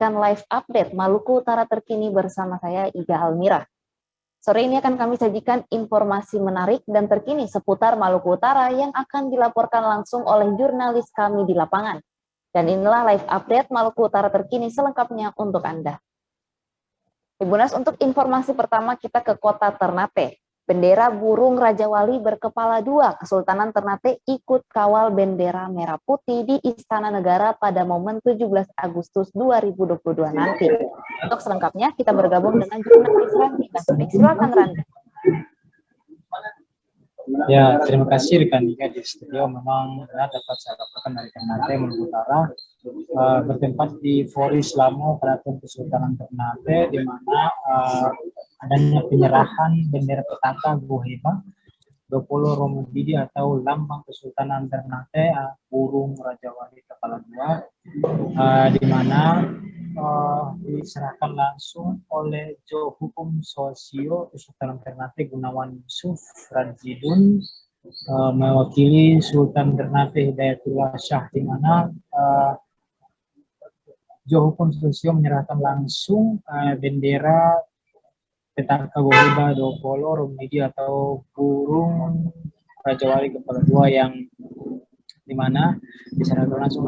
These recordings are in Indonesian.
menyaksikan live update Maluku Utara terkini bersama saya Iga Almira. Sore ini akan kami sajikan informasi menarik dan terkini seputar Maluku Utara yang akan dilaporkan langsung oleh jurnalis kami di lapangan. Dan inilah live update Maluku Utara terkini selengkapnya untuk Anda. Ibu Nas, untuk informasi pertama kita ke kota Ternate. Bendera burung Raja Wali berkepala dua Kesultanan Ternate ikut kawal bendera merah putih di Istana Negara pada momen 17 Agustus 2022 nanti. Untuk selengkapnya kita bergabung dengan jurnalis Randi Basri. Silakan Randi. Ya, terima kasih rekan Ika di studio. Memang dapat saya laporkan dari Ternate, Maluku Utara, bertempat di Foris Lamo Keraton Kesultanan Ternate, di mana adanya penyerahan bendera petaka Goheba Dopolo Romudidi atau lambang Kesultanan Ternate, burung Raja Wali kepala dua, di mana diserahkan langsung oleh Jo Hukum Sosio Kesultanan Ternate Gunawan Yusuf Rajidun, mewakili Sultan Ternate Hidayatullah Shah, di mana Jo Hukum Sosio menyerahkan langsung bendera petaka Goheba Dopolo Romudidi atau burung Raja Wali kepala dua, yang dimana diserahkan langsung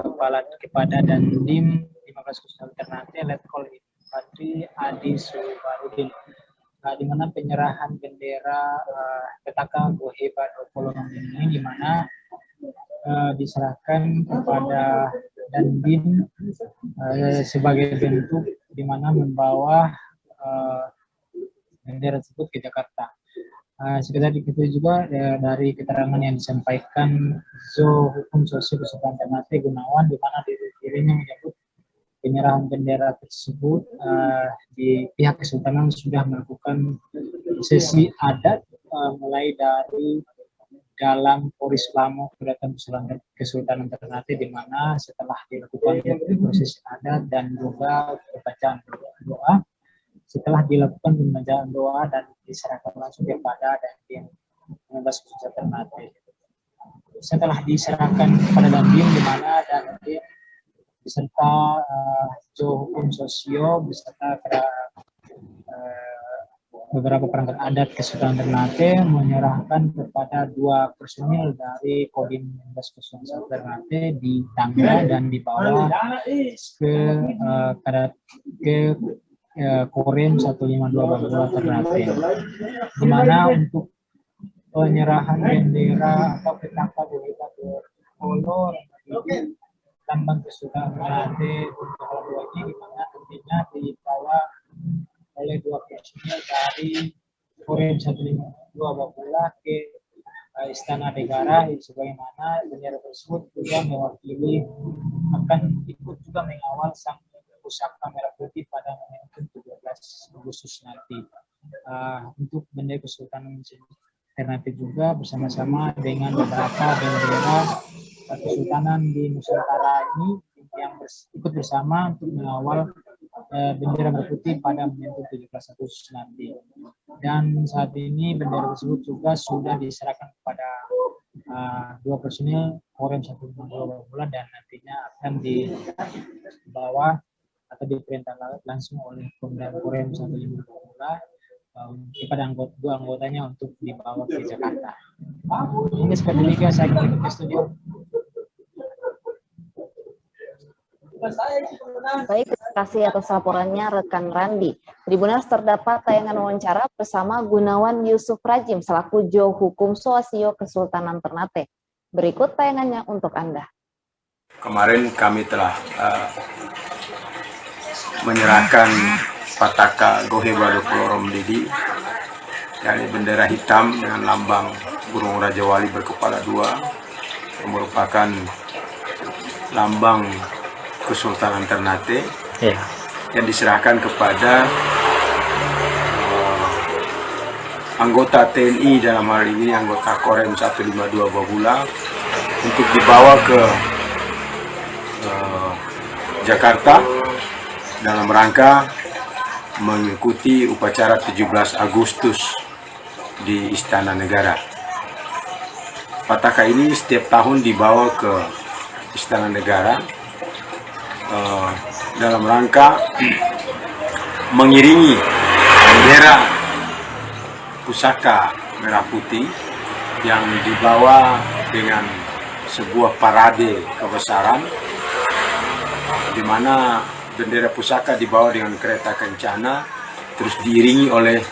kepada Dandim 15 Kesultanan Ternate Letkol Infantri Adi Subarudin, di mana penyerahan bendera petaka Goheba Dopolo Romudidi ini di mana diserahkan kepada Dandim sebagai bentuk di mana membawa bendera tersebut ke Jakarta. Sekedar diketahui juga dari keterangan yang disampaikan Zo Hukum Sosio Kesultanan Ternate Gunawan, di mana dirinya menyebut penyerahan bendera tersebut di pihak Kesultanan sudah melakukan sesi adat mulai dari dalam Foris Lamo Keraton Kesultanan Ternate, di mana setelah dilakukan proses adat dan juga pembacaan doa, setelah dilakukan pembacaan doa dan diserahkan langsung kepada Dandim 15 Kesultanan Ternate. Setelah diserahkan kepada Dandim, di mana Dandim beserta Jo Hukum Sosio beserta beberapa perangkat adat Kesultanan Ternate menyerahkan kepada dua personil dari Kodim 15 Kesultanan Ternate di tangga dan dibawa ke Korem 152 Babula Ternate, di mana untuk penyerahan bendera atau petaka Goheba Dopolo lambang Kesultanan Ternate kepala dua ini, di mana tentunya dibawa oleh dua personil dari Korem 152 Babula ke Istana Negara, sebagaimana bendera tersebut juga mewakili akan ikut juga mengawal sang pusaka merah putih pada momentum 17 Agustus nanti. Untuk bendera Kesultanan Ternate juga bersama-sama dengan beberapa bendera Kesultanan di Nusantara ini yang ikut bersama untuk mengawal bendera merah putih pada momentum 17 Agustus nanti. Dan saat ini bendera tersebut juga sudah diserahkan kepada dua personil Korem 152 Babula dan nantinya akan dibawa atau diperintah langsung oleh Pemda Korem 152 Babula kepada dua anggotanya untuk dibawa ke Jakarta. Ini seperti ini saya kembali ke studio. Baik, terima kasih atas laporannya rekan Randi. Di Bunas terdapat tayangan wawancara bersama Gunawan Yusuf Rajim selaku Jo Hukum Sosio Kesultanan Ternate. Berikut tayangannya untuk Anda. Kemarin kami telah menyerahkan petaka Goheba Dopolo Romudidi, yakni bendera hitam dengan lambang burung Raja Wali berkepala dua, yang merupakan lambang Kesultanan Ternate, yang diserahkan kepada anggota TNI, dalam hal ini anggota Korem 152 Babula, untuk dibawa ke Jakarta dalam rangka mengikuti upacara 17 Agustus di Istana Negara. Petaka ini setiap tahun dibawa ke Istana Negara dalam rangka mengiringi bendera pusaka merah putih yang dibawa dengan sebuah parade kebesaran, di mana bendera pusaka dibawa dengan kereta kencana, terus diiringi oleh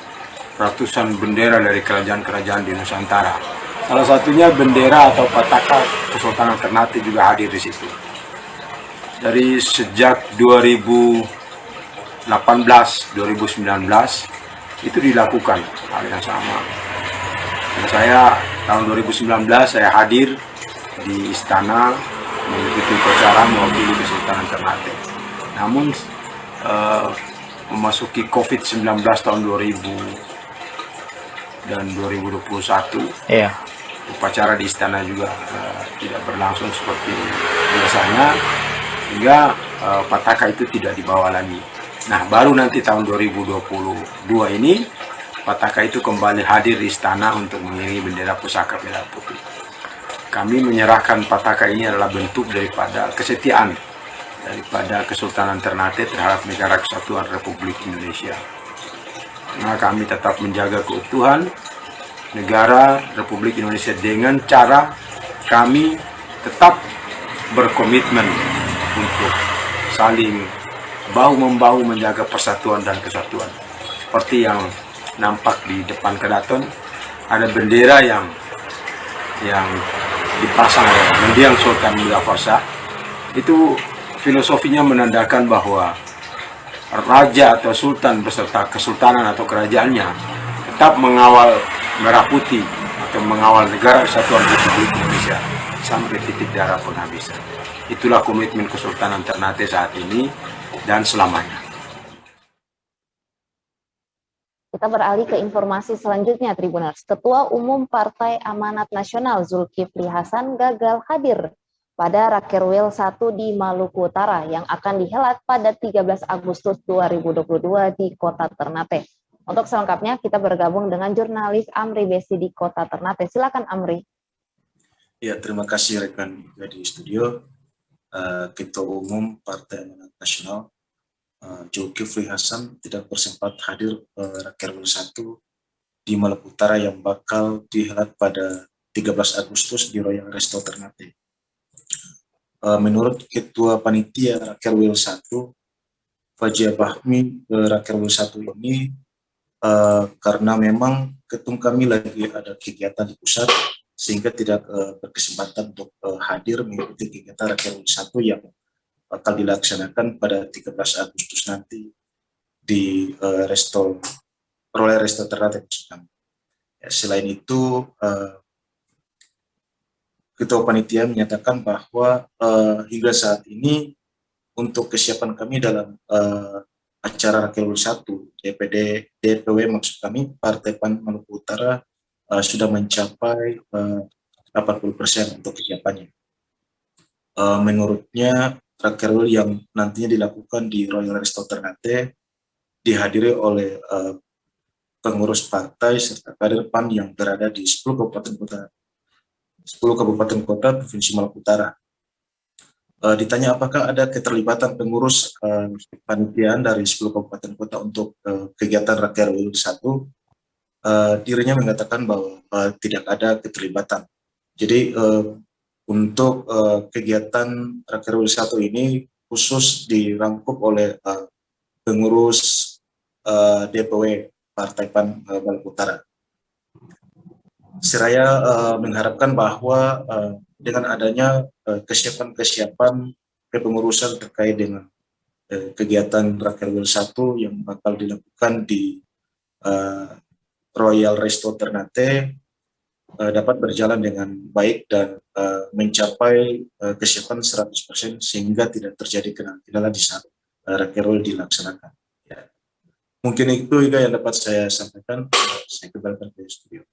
ratusan bendera dari kerajaan-kerajaan di Nusantara. Salah satunya bendera atau pataka Kesultanan Ternate juga hadir di situ. Dari sejak 2018, 2019 itu dilakukan hal yang sama. Dan saya tahun 2019 saya hadir di istana mengikuti upacara mewakili Kesultanan Ternate. Namun memasuki COVID-19 tahun 2000 dan 2021, upacara di istana juga tidak berlangsung seperti biasanya, hingga pataka itu tidak dibawa lagi. Nah, baru nanti tahun 2022 ini pataka itu kembali hadir di istana untuk mengiringi bendera pusaka merah putih. Kami menyerahkan pataka ini adalah bentuk daripada kesetiaan daripada Kesultanan Ternate terhadap Negara Kesatuan Republik Indonesia. Nah, kami tetap menjaga keutuhan negara Republik Indonesia dengan cara kami tetap berkomitmen untuk saling bahu-membahu menjaga persatuan dan kesatuan. Seperti yang nampak di depan keraton, ada bendera yang dipasang oleh mendiang Sultan Muzaffar Shah. Itu filosofinya menandakan bahwa raja atau sultan beserta kesultanan atau kerajaannya tetap mengawal merah putih atau mengawal negara kesatuan Republik Indonesia sampai titik darah penghabisan. Itulah komitmen Kesultanan Ternate saat ini dan selamanya. Kita beralih ke informasi selanjutnya, Tribuners. Ketua Umum Partai Amanat Nasional Zulkifli Hasan gagal hadir pada Rakerwil 1 di Maluku Utara yang akan dihelat pada 13 Agustus 2022 di Kota Ternate. Untuk selengkapnya kita bergabung dengan jurnalis Amri Besi di Kota Ternate. Silakan Amri. Ya, terima kasih rekan di studio. Ketua Umum Partai Amanat Nasional Zulkifli Hasan tidak bersempat hadir Rakerwil 1 di Maluku Utara yang bakal dihelat pada 13 Agustus di Royal Resto Ternate. Menurut Ketua Panitia Rakerwil 1, Fajia Bahmi, Rakerwil 1 ini karena memang ketum kami lagi ada kegiatan di pusat sehingga tidak berkesempatan untuk hadir mengikuti kegiatan Rakerwil 1 yang bakal dilaksanakan pada 13 Agustus nanti di Royal Resto Ternate. Selain itu, Ketua Panitia menyatakan bahwa hingga saat ini untuk kesiapan kami dalam acara Rakerwil 1 DPW maksud kami Partai PAN Maluku Utara sudah mencapai 80% untuk kesiapannya. Menurutnya Rakerwil yang nantinya dilakukan di Royal Resto Ternate dihadiri oleh pengurus partai serta kader PAN yang berada di 10 kabupaten kota Provinsi Maluku Utara. Ditanya apakah ada keterlibatan pengurus panitiaan dari 10 kabupaten kota untuk kegiatan Rakerwil 1, dirinya mengatakan bahwa tidak ada keterlibatan. Jadi untuk kegiatan Rakerwil 1 ini khusus dirangkup oleh pengurus DPW Partai PAN Maluku Utara. Seraya mengharapkan bahwa dengan adanya kesiapan kepengurusan terkait dengan kegiatan Rakerwil 1 yang bakal dilakukan di Royal Resto Ternate dapat berjalan dengan baik dan mencapai kesiapan 100% sehingga tidak terjadi kendala di saat Rakerwil dilaksanakan. Ya. Mungkin itu juga yang dapat saya sampaikan. Saya kembalikan ke studio.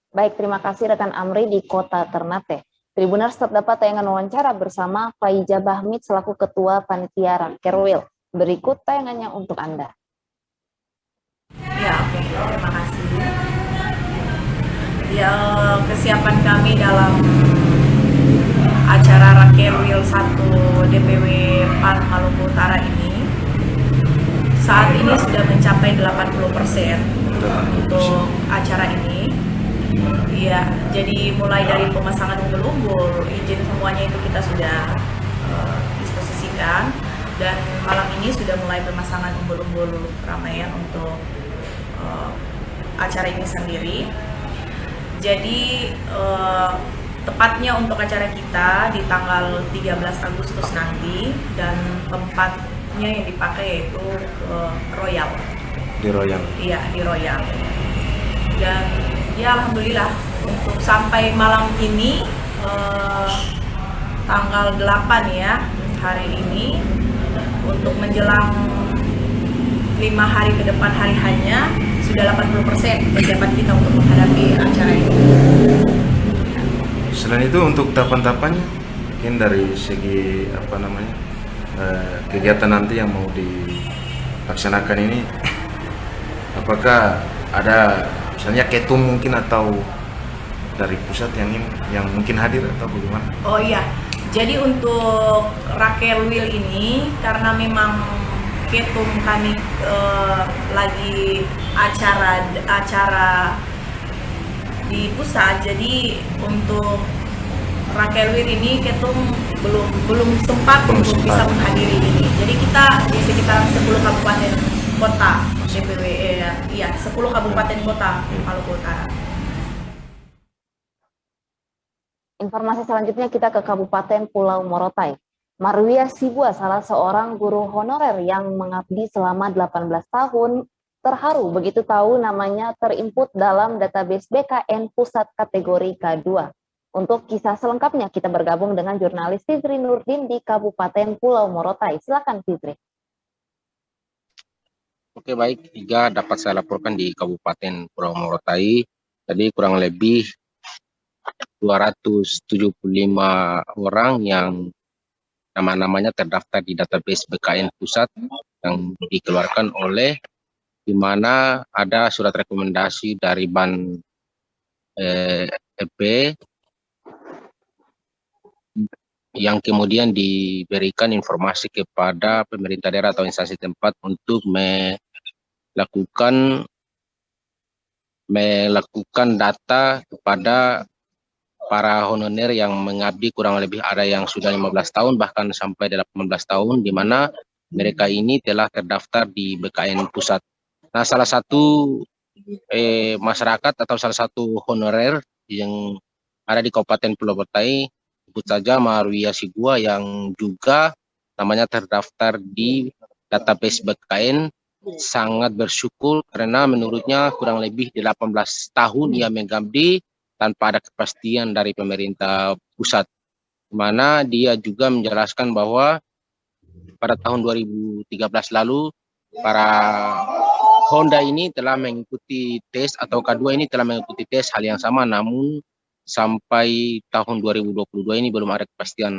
Baik, terima kasih rekan Amri di Kota Ternate. Tribuners terdapat tayangan wawancara bersama Faiza Bahmid selaku Ketua Panitia Rakerwil. Berikut tayangannya untuk Anda. Ya, oke. Terima kasih. Ya, kesiapan kami dalam acara Rakerwil 1 DPW PAN Maluku Utara ini saat ini sudah mencapai 80% untuk acara ini. Iya, jadi mulai dari pemasangan umbul-umbul, izin semuanya itu kita sudah disposisikan, dan malam ini sudah mulai pemasangan umbul-umbul keramaian untuk acara ini sendiri. Jadi tepatnya untuk acara kita di tanggal 13 Agustus nanti, dan tempatnya yang dipakai yaitu Royal. Di Royal? Iya, di Royal. Dan ya alhamdulillah untuk sampai malam ini tanggal 8 ya, hari ini, untuk menjelang 5 hari ke depan hari hanya sudah 80% persiapan kita untuk menghadapi acara ini. Selain itu untuk tahapan-tahapannya mungkin dari segi kegiatan nanti yang mau dilaksanakan ini, apakah ada misalnya ketum mungkin atau dari pusat yang mungkin hadir atau bagaimana? Oh iya, jadi untuk Rakerwil ini karena memang ketum kami lagi acara di pusat, jadi untuk Rakerwil ini ketum belum sempat untuk bisa menghadiri ini. Jadi kita di sekitar 10 kabupaten kota DPW, 10 kabupaten kota Maluku Utara. Informasi selanjutnya kita ke Kabupaten Pulau Morotai. Marwia Sibua, salah seorang guru honorer yang mengabdi selama 18 tahun, terharu begitu tahu namanya terinput dalam database BKN Pusat kategori K2. Untuk kisah selengkapnya kita bergabung dengan jurnalis Fitri Nurdin di Kabupaten Pulau Morotai. Silakan Fitri. Oke, baik, 3 dapat saya laporkan di Kabupaten Pulau Morotai. Tadi kurang lebih 275 orang yang nama-namanya terdaftar di database BKN Pusat yang dikeluarkan oleh, di mana ada surat rekomendasi dari Ban EP yang kemudian diberikan informasi kepada pemerintah daerah atau instansi tempat untuk melakukan data kepada para honorer yang mengabdi, kurang lebih ada yang sudah 15 tahun bahkan sampai 18 tahun, di mana mereka ini telah terdaftar di BKN Pusat. Nah, salah satu masyarakat atau salah satu honorer yang ada di Kabupaten Pulau Morotai, sebut saja Marwia Sibua, yang juga namanya terdaftar di database BKN, sangat bersyukur karena menurutnya kurang lebih 18 tahun ia mengabdi tanpa ada kepastian dari pemerintah pusat. Di mana dia juga menjelaskan bahwa pada tahun 2013 lalu para Honda ini telah mengikuti tes, atau K2 ini telah mengikuti tes hal yang sama, namun sampai tahun 2022 ini belum ada kepastian.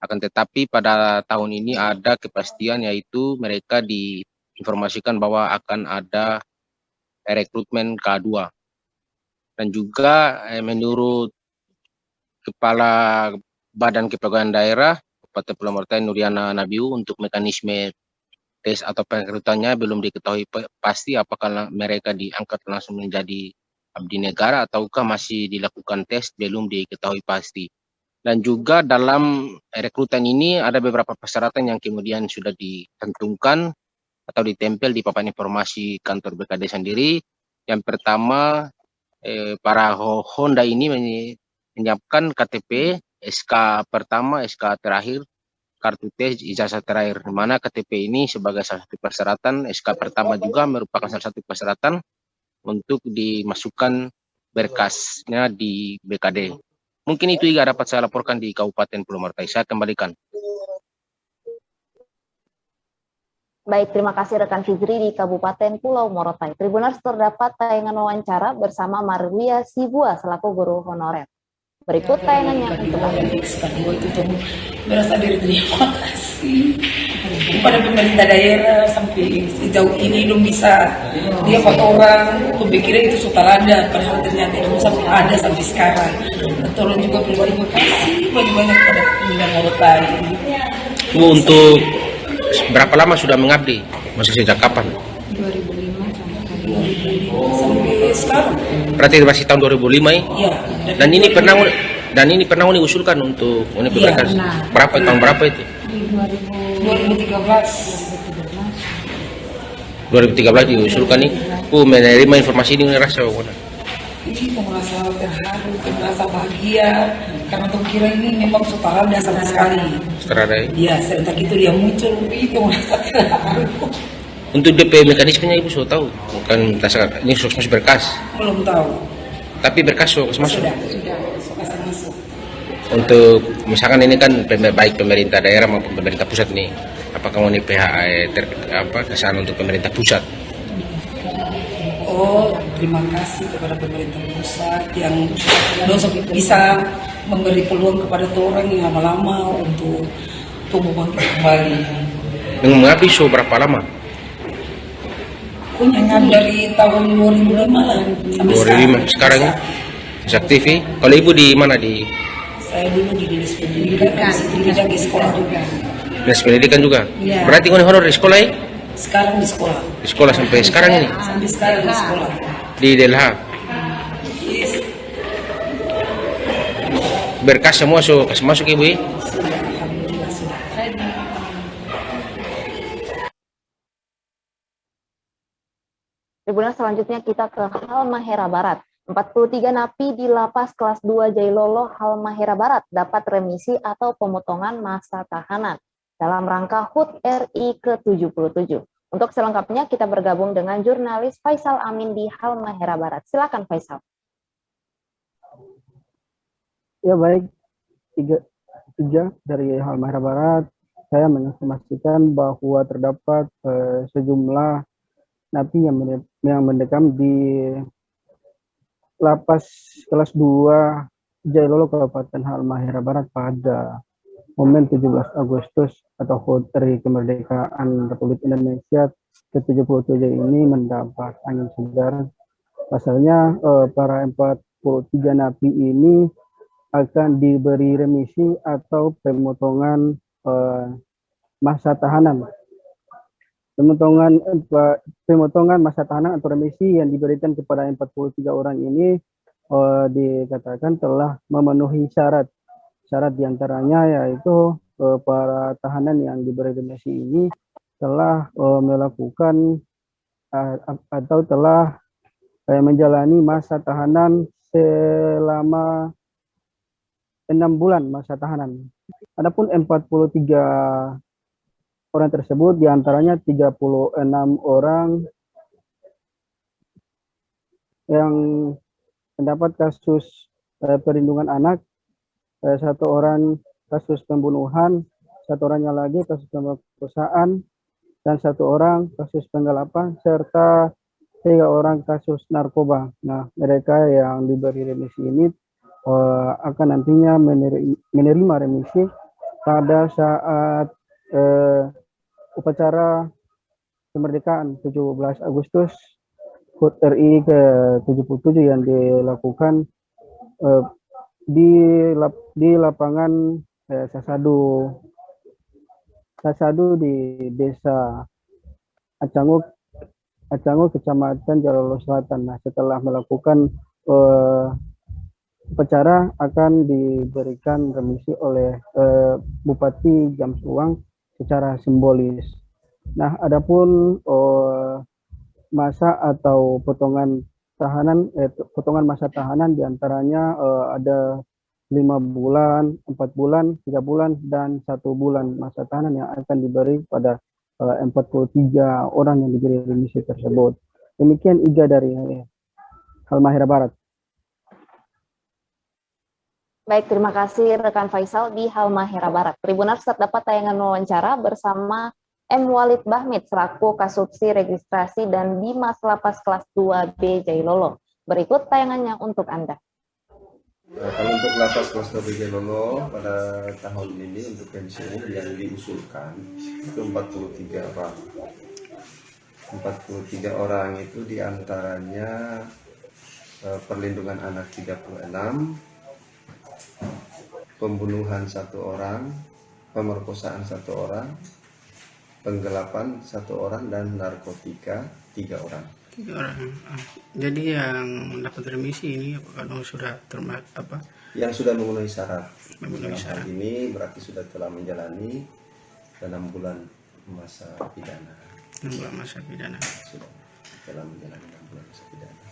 Akan tetapi pada tahun ini ada kepastian, yaitu mereka diinformasikan bahwa akan ada rekrutmen K2. Dan juga menurut Kepala Badan Kepegawaian Daerah Kabupaten Pulau Morotai, Nuriana Nabiu, untuk mekanisme tes atau perekrutannya belum diketahui pasti apakah mereka diangkat langsung menjadi abdi negara ataukah masih dilakukan tes, belum diketahui pasti. Dan juga dalam rekrutan ini ada beberapa persyaratan yang kemudian sudah ditentukan atau ditempel di papan informasi kantor BKD sendiri. Yang pertama, para Honda ini menyiapkan KTP, SK pertama, SK terakhir, kartu tes, ijazah terakhir, di mana KTP ini sebagai salah satu persyaratan, SK pertama juga merupakan salah satu persyaratan untuk dimasukkan berkasnya di BKD. Mungkin itu juga dapat saya laporkan di Kabupaten Pulau Morotai. Saya kembalikan. Baik, terima kasih rekan Fitri di Kabupaten Pulau Morotai. Tribuners, terdapat tayangan wawancara bersama Marwia Sibua selaku guru honorer. Berikut tayangannya untuk Anda. Itu berasa dari terima kasih Pada pemerintah daerah sampai sejauh ini belum bisa dia foto orang, aku pikirnya itu sudah ada, padahal ternyata itu sampai ada sampai sekarang. Tolong juga terima kasih banyak-banyak pada pemerintah Morotai. Untuk berapa lama sudah mengabdi? Masih sejak kapan? 2005 sampai sekarang. Berarti masih tahun 2005 ya? Iya. Dan ini pernah usulkan untuk Iya, berapa tahun berapa itu? 2013 diusulkan nih. Aku menerima informasi ini ngerasa mana? Ini merasa terharu, merasa bahagia karena tuh kira ini memang sudah ada sama sekali. Sekarang ada. Iya, serentak itu dia muncul, itu merasa terharu. Untuk DP mekanismenya Ibu sudah tahu? Bukan ini masih berkas. Belum tahu. Tapi berkas sudah masuk. Sudah masuk. Untuk misalkan ini kan baik pemerintah daerah maupun pemerintah pusat nih, apakah mau nih PHA kesan untuk pemerintah pusat? Oh, terima kasih kepada pemerintah pusat yang bisa memberi peluang kepada orang yang lama-lama untuk tumbuh bangkit kembali. Dengan mengabdi berapa lama? Punya dari tahun 2005 lah sampai 2005 sekarang ya? Aktif. Kalau Ibu di mana Saya dulu di dinas pendidikan di sekolah juga. Dinas pendidikan juga? Ya. Berarti honor di sekolah ya? Sekarang di sekolah. Di sekolah sampai sekarang ini? Sampai sekarang di sekolah. Di DLH? Yes. Berkas semua masuk Ibu ya? Alhamdulillah sudah. Tribunal selanjutnya kita ke Halmahera Barat. 43 napi di lapas kelas 2 Jailolo Halmahera Barat dapat remisi atau pemotongan masa tahanan dalam rangka HUT RI ke-77. Untuk selengkapnya kita bergabung dengan jurnalis Faisal Amin di Halmahera Barat. Silakan Faisal. Ya baik, tiga dari Halmahera Barat. Saya menginformasikan bahwa terdapat sejumlah napi yang mendekam di lapas kelas 2 Jailolo Kabupaten Halmahera Barat pada momen 17 Agustus atau HUT RI Kemerdekaan Republik Indonesia ke-77 ini mendapat angin segar. Pasalnya para 43 napi ini akan diberi remisi atau pemotongan masa tahanan. Pemotongan masa tahanan atau remisi yang diberikan kepada 43 orang ini dikatakan telah memenuhi syarat. Syarat diantaranya yaitu para tahanan yang diberi remisi ini telah melakukan atau telah menjalani masa tahanan selama 6 bulan masa tahanan. Adapun 43 orang tersebut diantaranya 36 orang yang mendapat kasus perlindungan anak, 1 orang kasus pembunuhan, 1 orangnya lagi kasus pemerkosaan, dan 1 orang kasus penggelapan, serta 3 orang kasus narkoba. Nah, mereka yang diberi remisi ini akan nantinya menerima remisi pada saat upacara kemerdekaan 17 Agustus HUT RI ke-77 yang dilakukan di lapangan Sasadu di Desa Acangu Kecamatan Jailolo Selatan. Nah, setelah melakukan upacara akan diberikan remisi oleh Bupati Jamsuang secara simbolis. Nah, adapun masa atau potongan masa tahanan diantaranya ada 5 bulan, 4 bulan, 3 bulan, dan 1 bulan masa tahanan yang akan diberi pada 43 orang yang diberi remisi tersebut. Demikian Iga dari Halmahera Barat. Baik, terima kasih rekan Faisal di Halmahera Barat. Tribuners dapat tayangan wawancara bersama M. Walid Bahmid selaku Kasubsi Registrasi dan Bimas Lapas Kelas 2B Jailolo. Berikut tayangannya untuk Anda. Nah, kalau untuk lapas kelas 2 Lolo pada tahun ini untuk pensi yang diusulkan itu 43 orang. 43 orang itu diantaranya perlindungan anak 36, pembunuhan 1 orang, pemerkosaan 1 orang, penggelapan 1 orang, dan narkotika 3 orang. 3 orang. Jadi yang dapat remisi ini apakah sudah Yang sudah memenuhi syarat. memenuhi syarat? Ini berarti sudah telah menjalani 6 bulan masa pidana. 6 bulan masa pidana. Sudah telah menjalani 6 bulan masa pidana.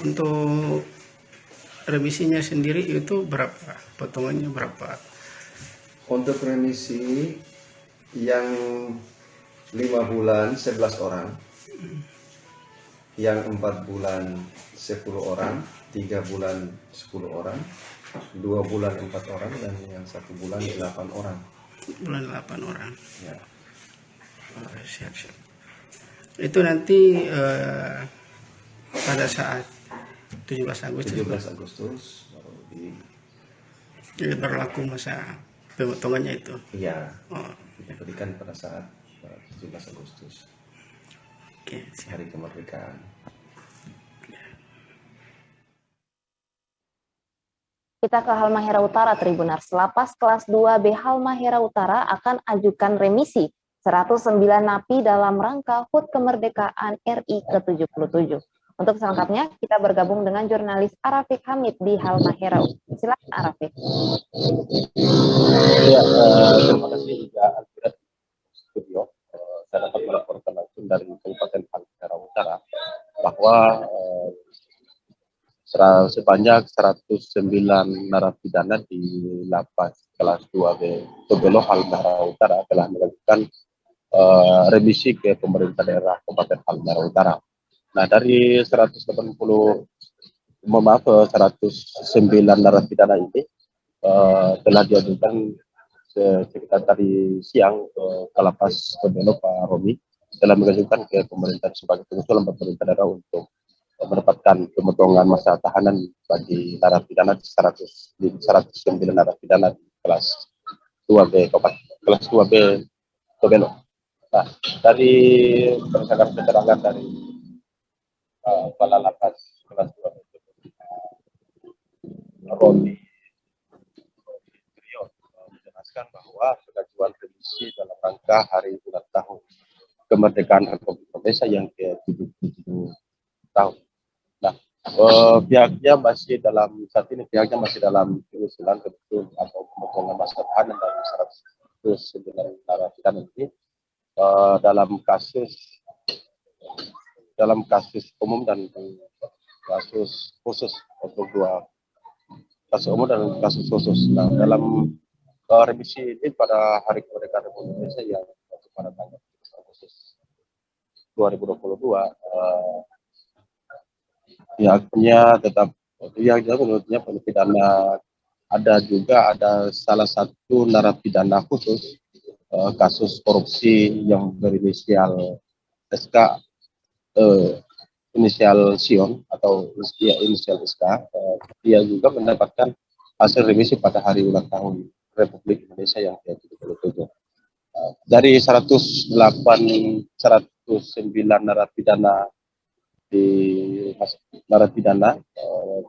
Untuk remisinya sendiri itu berapa? Potongannya berapa? Untuk remisi yang 5 bulan 11 orang, yang 4 bulan 10 orang, 3 bulan 10 orang, 2 bulan 4 orang, dan yang 1 bulan 8 orang. Bulan 8 orang. Ya. Siap. Itu nanti pada saat 17 Agustus baru jadi berlaku masa pemotongannya itu. Iya. Diberikan pada saat 17 Agustus. Oke, hari kemerdekaan. Kita ke Halmahera Utara, Tribunars. Lapas kelas 2B Halmahera Utara akan ajukan remisi 109 napi dalam rangka HUT kemerdekaan RI ke-77. Untuk selengkapnya, kita bergabung dengan jurnalis Arafik Hamid di Halmahera. Silakan Arafik. Ya, terima kasih juga Alfred Studio. Saya dapat melaporkan langsung dari Kabupaten Halmahera Utara bahwa sebanyak 109 narapidana di lapas kelas 2B Tobelo Halmahera Utara telah mengajukan remisi ke pemerintah daerah Kabupaten Halmahera Utara. Nah, dari 109 narapidana ini telah diajukan sekitar tadi siang ke lapas Tobelo, Pak Romi telah mengajukan ke pemerintah sebagai pengusulan pemerintah daerah untuk mendapatkan pemotongan masa tahanan bagi narapidana 109 narapidana di kelas 2B Tobelo. Nah, dari berdasarkan keterangan dari kepala lapas kelas 2B Romi menjelaskan bahwa pengajuan remisi dalam rangka hari ulang tahun kemerdekaan Republik Indonesia yang ke-77 tahun. Nah, pihaknya masih dalam pengusulan betul atau pemotongan masa tahanan dari 109 narapidana ini dalam kasus umum dan kasus khusus untuk 2 kasus umum dan kasus khusus. Nah, dalam remisi ini pada hari kemerdekaan Republik Indonesia yang pada tanggal 3 Agustus 2022 menurutnya penarapidana ada salah satu narapidana khusus kasus korupsi yang berinisial SK, inisial Sion atau inisial SK. Dia juga mendapatkan hasil remisi pada hari ulang tahun Republik Indonesia yang ke-77. Dari 109 narapidana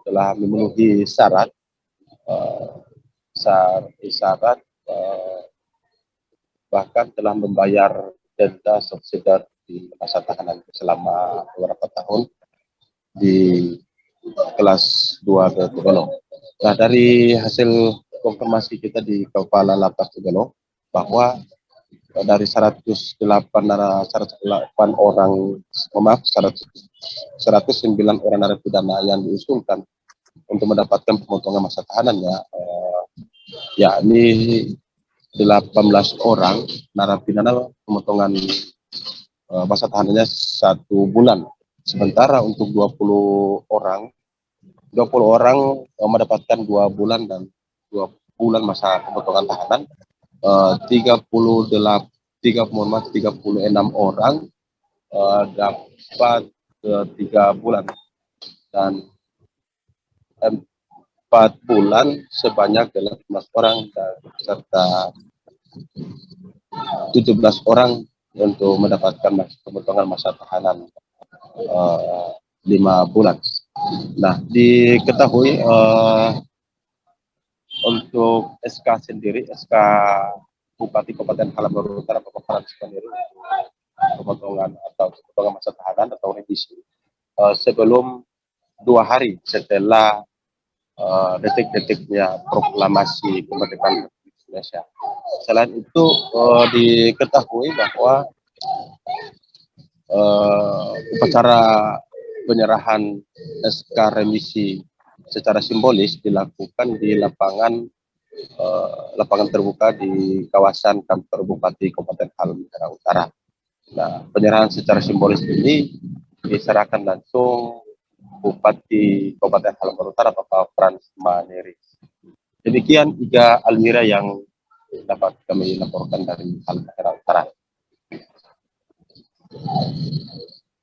telah memenuhi syarat bahkan telah membayar denda subsidi di masa tahanan selama beberapa tahun di kelas 2 Tobelo. Nah, dari hasil konfirmasi kita di Kepala Lapas Tobelo bahwa dari 109 orang narapidana yang diusulkan untuk mendapatkan pemotongan masa tahanannya, yakni 18 orang narapidana pemotongan masa tahanannya 1 bulan. Sementara untuk 20 orang mendapatkan 2 bulan dan 2 bulan masa pemotongan tahanan. 36 orang dapat 3 bulan dan 4 bulan sebanyak 18 orang dan serta 17 orang untuk mendapatkan pemotongan masa tahanan 5 bulan. Nah, diketahui untuk SK sendiri, SK Bupati Kabupaten Halmahera Utara Bapak Frans sendiri pemotongan masa tahanan atau revisi sebelum 2 hari setelah detik-detiknya proklamasi kemerdekaan Republik Indonesia. Selain itu diketahui bahwa upacara penyerahan SK remisi secara simbolis dilakukan di lapangan terbuka di kawasan kantor Bupati Kabupaten Halmahera Utara. Nah, penyerahan secara simbolis ini diserahkan langsung Bupati Kabupaten Halmahera Utara Bapak Frans Maneris. Demikian Iga Almira yang dapat kami laporkan dari Halmahera Utara.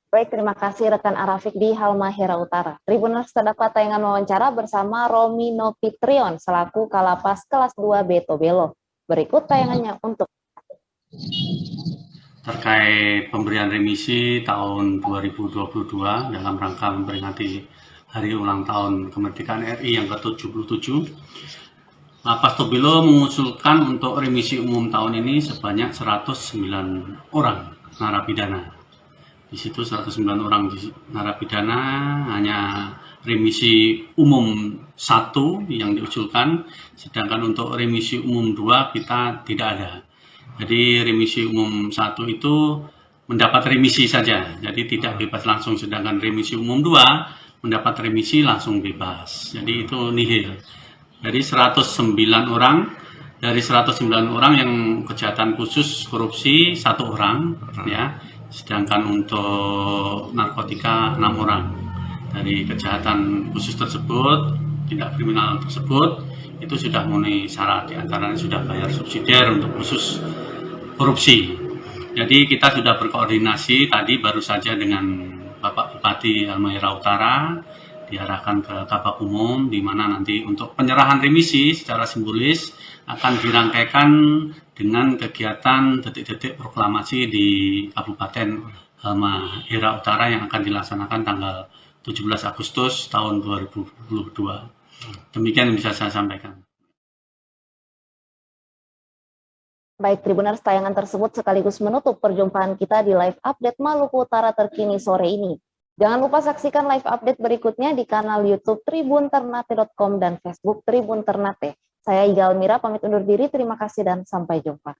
Baik, terima kasih rekan Arafik di Halmahera Utara. Tribuners, terdapat tayangan wawancara bersama Romi Nopitrion selaku Kalapas kelas 2 Beto Belo. Berikut tayangannya untuk terkait pemberian remisi tahun 2022 dalam rangka memperingati hari ulang tahun kemerdekaan RI yang ke-77. Lapas Tobelo mengusulkan untuk remisi umum tahun ini sebanyak 109 orang narapidana. Di situ 109 orang narapidana hanya remisi umum 1 yang diusulkan, sedangkan untuk remisi umum 2 kita tidak ada. Jadi remisi umum 1 itu mendapat remisi saja, jadi tidak bebas langsung, sedangkan remisi umum 2 mendapat remisi langsung bebas. Jadi itu nihil. Dari 109 orang, yang kejahatan khusus korupsi 1 orang, ya. Sedangkan untuk narkotika 6 orang. Dari kejahatan khusus tersebut, tindak kriminal tersebut, itu sudah memenuhi syarat, diantaranya sudah bayar subsidiar untuk khusus korupsi. Jadi kita sudah berkoordinasi tadi baru saja dengan Bapak Bupati Halmahera Utara, diarahkan ke Kabak Umum, di mana nanti untuk penyerahan remisi secara simbolis akan dirangkaikan dengan kegiatan detik-detik proklamasi di Kabupaten Halmahera Utara yang akan dilaksanakan tanggal 17 Agustus tahun 2022. Demikian yang bisa saya sampaikan. Baik, Tribuners, tayangan tersebut sekaligus menutup perjumpaan kita di live update Maluku Utara terkini sore ini. Jangan lupa saksikan live update berikutnya di kanal YouTube tribunternate.com dan Facebook Tribun Ternate. Saya Iga Almira pamit undur diri, terima kasih dan sampai jumpa.